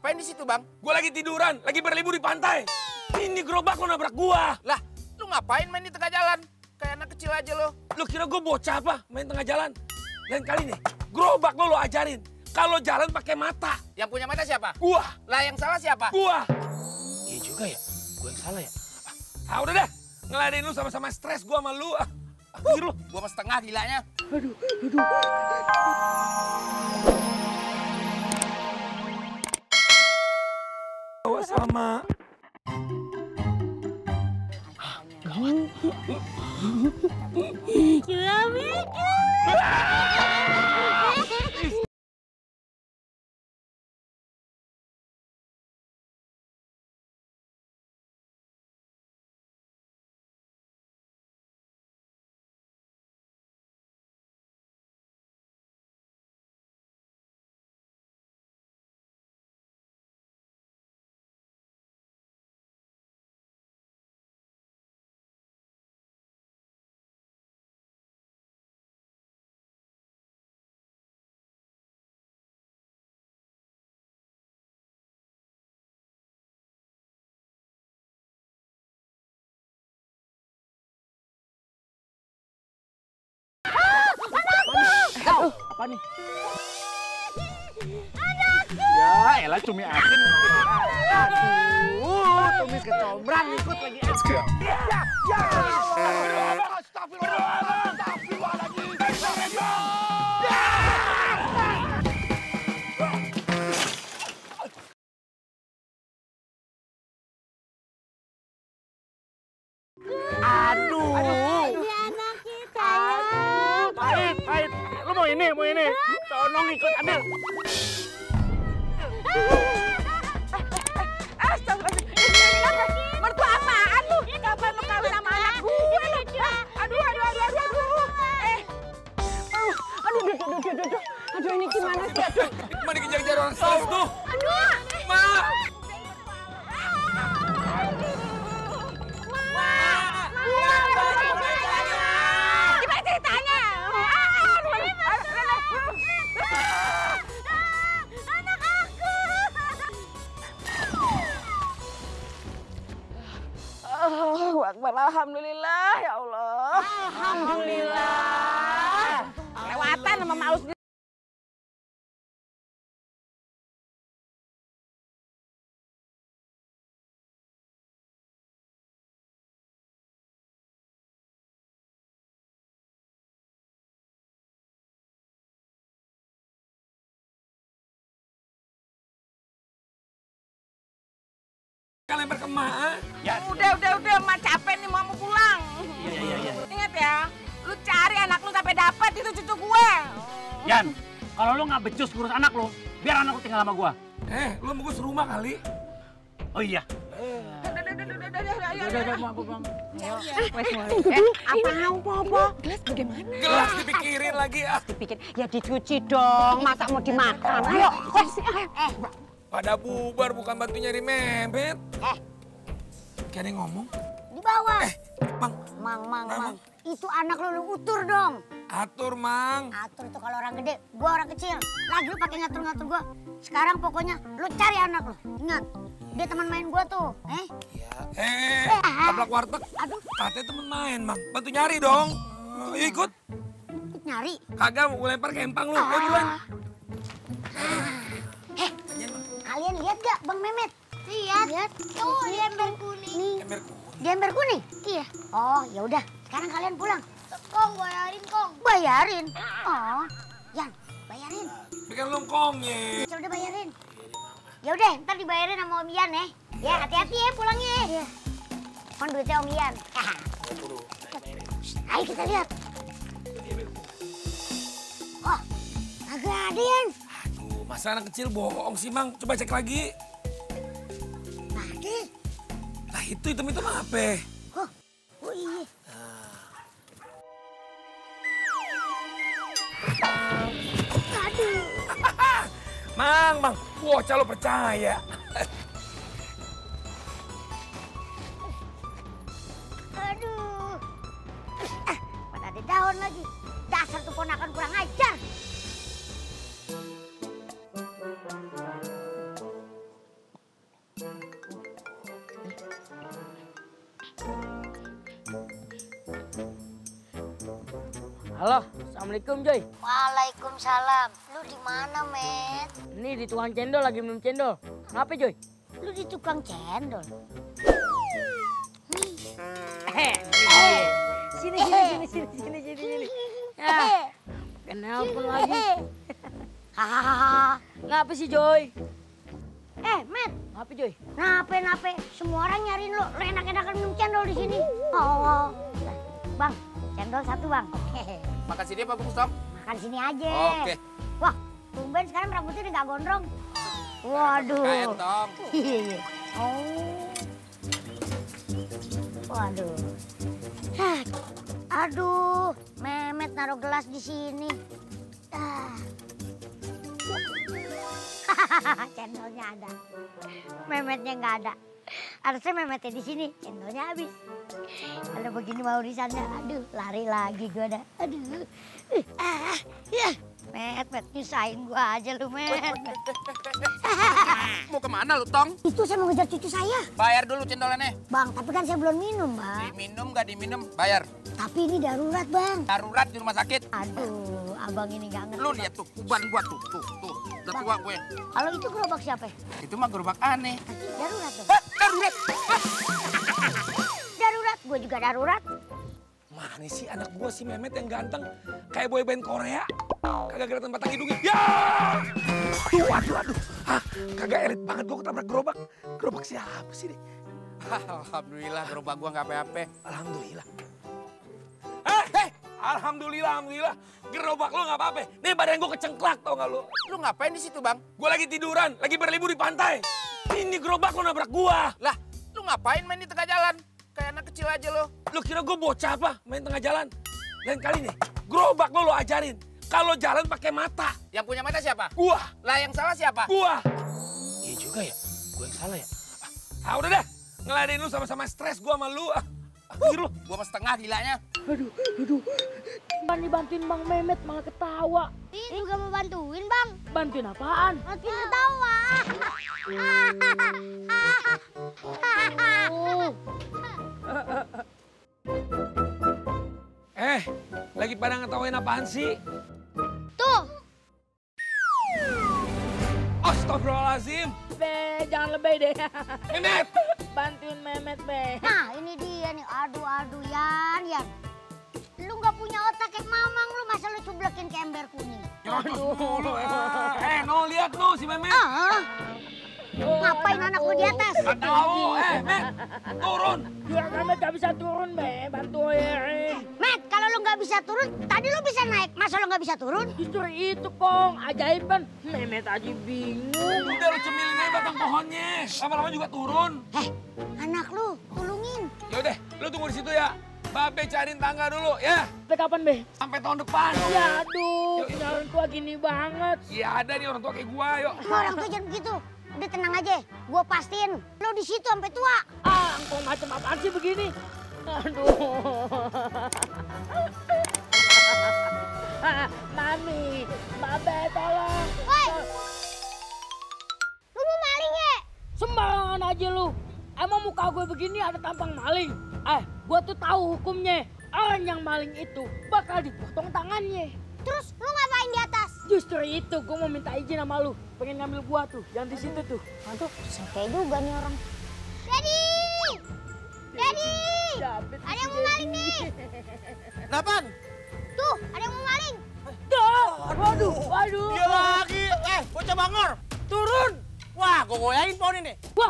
ngapain di situ, Bang? Gue lagi tiduran, lagi berlibur di pantai. Ini gerobak lo nabrak gua. Lah, lu ngapain main di tengah jalan? Kayak anak kecil aja lo. Lu kira gue bocah apa main tengah jalan? Lain kali nih, gerobak lo ajarin. Kalau jalan pakai mata. Yang punya mata siapa? Gua. Lah yang salah siapa? Gua. Iya juga ya, gue yang salah ya. Udah deh, ngeladein lu sama-sama stres gua sama lu. Pikir lu. Gua mah setengah gilanya. Aduh. Bawa sama. Apa nih? Ya, elah cumi asin. Aduh, tumis kecombrang ikut lagi. Pahit. Lu mau ini. Tolong ikut ambil. Astagfirullahaladzim. Mertua apaan lu? Kapan lu kawin sama anak gue? Aduh. Aduh, ini gimana sih? Mana dikejar-kejar orang stres tuh? Aduh. Ma. Gimana ceritanya? Anak aku. Alhamdulillah ya Allah. Alhamdulillah. Lewatan sama malu sendiri. Kalian lempar ke emak. Ya. Udah, emak capek nih mau pulang. Iya. Ingat ya, lu cari anak lu sampai dapat itu cucu gue. Yan, kalau lu nggak becus ngurus anak lu, biar anak lu tinggal sama gua. Lu mau gue serumah kali? Oh iya. Udah, mau. Apa? Gelas bagaimana? Gelas dipikirin lagi ah. Dipikir, ya dicuci dong. Masa mau dimakan? Ayo, Pada bubar bukan bantu nyari mepet. Kayak ada yang ngomong. Di bawah. Mang. Mang. Itu anak lu utur dong. Atur, Mang. Atur itu kalau orang gede, gua orang kecil. Lagi lu pakai ngatur-ngatur gua. Sekarang pokoknya lu cari anak lu. Ingat, dia teman main gua tuh. Tablak warteg. Aduh. Katanya temen main, Mang. Bantu nyari dong. Ikut. Ikut nyari. Kagak, mau lempar ke empang lu. Ayo buruan. Kalian lihat gak Bang Mehmet? Lihat. Tuh, di ember kuning. Ember kuning. Di ember kuning? Iya. Oh, ya udah. Sekarang kalian pulang. Kong, bayarin, Kong. Bayarin. Oh, Yan, bayarin. Bikin longkongnya. Cel udah bayarin. Ya udah, ntar dibayarin sama Om Ian ya. Ya, hati-hati ya pulangnya. Iya. Kon duitnya Om Ian. Ayo kita lihat. Oh, agak ada Yan. Aduh, masa anak kecil bohong sih, Mang. Coba cek lagi. Ada. Lah itu hitam-hitam apa? Oh iya. Aduh. Mang. Bocah lo percaya. Aduh. Mana ada daun lagi. Dasar tuh ponakan kurang ajar. Halo, assalamualaikum Joy. Waalaikumsalam. Lu di mana, Met? Ini di tukang cendol lagi minum cendol. Kenapa Joy? Lu di tukang cendol. Sini. Ya, kenapa lagi? Hahaha. Ngapa sih Joy? Met, Ngapa Joy? nape? Semua orang nyariin lu. Lu enak-enakan minum cendol di sini. Oh. Bang, cendol satu, Bang. Makan sini apa bungkus, Tom? Makan sini aja. Oke. Wah, tumben sekarang rambutnya udah gak gondrong. Waduh. Kain, Tom. Iya. Oh. Waduh. Hah. Aduh, Mehmet naruh gelas di sini. Cendolnya ada. Mehmetnya nggak ada. Harusnya Mehmetnya di sini, cendolnya habis. Kalau begini mau urusannya, aduh, lari lagi gue dah. Aduh. Met, nyusahin gua aja lu, Met. Mau kemana lu, Tong? Itu saya mau ngejar cucu saya. Bayar dulu cendolannya. Bang, tapi kan saya belum minum, Bang. Diminum nggak diminum, bayar. Tapi ini darurat, Bang. Darurat di rumah sakit. Aduh, abang ini nggak ngerti. Lu lihat tuh, uban gua tuh. Udah tua gue. Kalau itu gerobak siapa? Itu mah gerobak aneh. Darurat dong. Hah, darurat. Darurat, gue juga darurat. Mana sih anak gua si Mehmet yang ganteng kayak boyband Korea? Kagak kelihatan batang hidungnya. Ya! Aduh. Hah, kagak elit banget gua ketabrak gerobak. Gerobak siapa sih nih? Alhamdulillah gerobak gua nggak apa-apa. Alhamdulillah. Alhamdulillah. Gerobak lu nggak apa-apa. Nih badan gua kecengklak tau gak lu? Lu ngapain di situ, Bang? Gua lagi tiduran, lagi berlibur di pantai. Ini gerobak lu nabrak gua. Lah, lu ngapain main di tengah jalan? Kayak anak kecil aja lo. Lu kira gua bocah apa main tengah jalan? Lain kali nih, gerobak lu ajarin. Kalau jalan pakai mata. Yang punya mata siapa? Gua. Lah yang salah siapa? Gua. Iya juga ya, gua yang salah ya. Udah dah, ngeladein lu sama-sama stres gua sama lu. Lu. Gua mah setengah gilanya. Aduh. Bukan dibantuin Bang Mehmet malah ketawa. Ini juga mau bantuin, Bang. Bantuin apaan? Bantuin ketawa. Lagi pada ngetawain apaan sih? Tuh. Astagfirullahaladzim. Be, jangan lebay deh. Mehmet. Bantuin Mehmet, Be. Nah, ini dia nih. Aduh, Yan. Lu nggak punya otak kayak mamang lu, masa lu cublekin ke ember kuning? No, lihat no si Mehmet. Ngapain anak lu di atas? Gak tahu, Met, turun. Ya Mehmet gak bisa turun, Be. Bantuin. Met, kalau lu nggak bisa turun, tadi lu bisa naik. Masa lu nggak bisa turun? Justru itu, Pong. Ajaib kan. Mehmet aja bingung. Udah lu cemilin aja batang pohonnya. Lama-lama juga turun. Anak lu, tulungin. Yaudah, lu tunggu di situ ya. Babe cariin tangga dulu ya. Sampai kapan, Be? Sampai tahun depan. Ya aduh, punya orang tua gini banget. Iya ada nih orang tua kayak gua, yuk. Orang tuh jangan begitu. Udah tenang aja, gua pastiin lu di situ sampai tua. Engkau macam apaan sih begini? Aduh. Mami, Babe tolong. Woi, lu mau maling ya? Sembarangan aja lu. Emang muka gue begini ada tampang maling? Gue tuh tahu hukumnya. Orang yang maling itu bakal dipotong tangannya. Terus lu ngapain di atas? Justru itu gue mau minta izin sama lu. Pengen ngambil gua tuh, yang di situ tuh. Aduh, sampai juga nih orang. Daddy! Ada yang mau maling nih! Kapan? Tuh, ada yang mau maling. Waduh. Dia lagi. Bocah bangor. Turun. Wah, gua goyain pohon ini. Wah.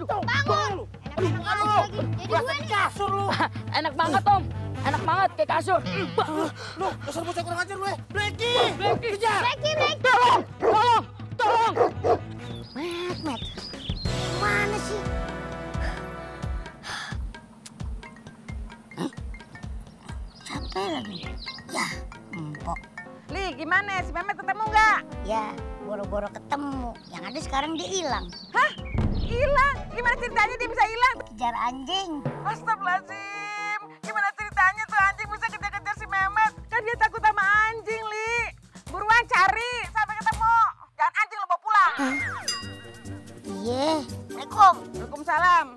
Bangun! Jadi gue nih. Kasur lu. Enak banget, Om. Enak banget kayak kasur. Lu, dasar bocah kurang ajar lu ya. Bleki. Kejar. Bleki. Tolong. Met. Mana sih? Capek lagi. Ya, empok. Li, gimana? Si Mehmet ketemu nggak? Ya, boro-boro ketemu. Yang ada sekarang dia hilang. Hah? Hilang? Gimana ceritanya dia bisa hilang? Kejar anjing. Astagfirullahaladzim. Gimana ceritanya tuh anjing bisa kejar-kejar si Mehmet? Kan dia takut sama anjing, Li. Buruan cari sampai ketemu. Jangan anjing lo bawa pulang. Iya, Waalaikumsalam.